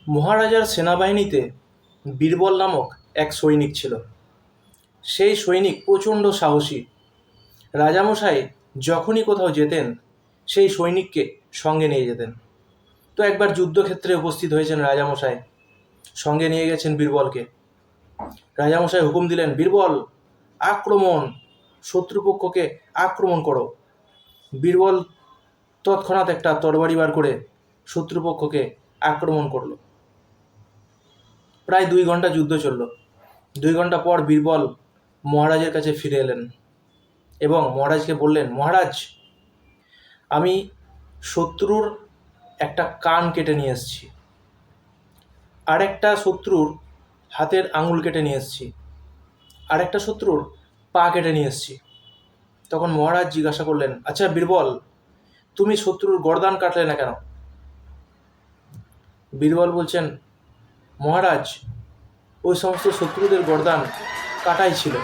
মহারাজার সেনাবাহিনীতে বীরবল নামক এক সৈনিক ছিল। সেই সৈনিক প্রচণ্ড সাহসী। রাজামশাই যখনই কোথাও যেতেন সেই সৈনিককে সঙ্গে নিয়ে যেতেন। তো একবার যুদ্ধক্ষেত্রে উপস্থিত হয়েছেন রাজামশাই, সঙ্গে নিয়ে গেছেন বীরবলকে। রাজামশাই হুকুম দিলেন, বীরবল আক্রমণ, শত্রুপক্ষকে আক্রমণ করো। বীরবল তৎক্ষণাৎ একটা তরবারি বার করে শত্রুপক্ষকে আক্রমণ করলো। প্রায় 2 ঘন্টা যুদ্ধ চলল। 2 ঘন্টা পর বীরবল মহারাজের কাছে ফিরে এলেন এবং মহারাজকে বললেন, মহারাজ, আমি শত্রুর একটা কান কেটে নিয়ে এসেছি, আর একটা শত্রুর হাতের আঙুল কেটে নিয়ে এসেছি, আর একটা শত্রুর পা কেটে নিয়ে এসেছি। তখন মহারাজ জিজ্ঞাসা করলেন, আচ্ছা বীরবল, তুমি শত্রুর গর্দান কাটলে না কেন? বীরবল বলছেন, মহারাজ, ওই সমস্ত শত্রুদের গর্দান কাটাই ছিল।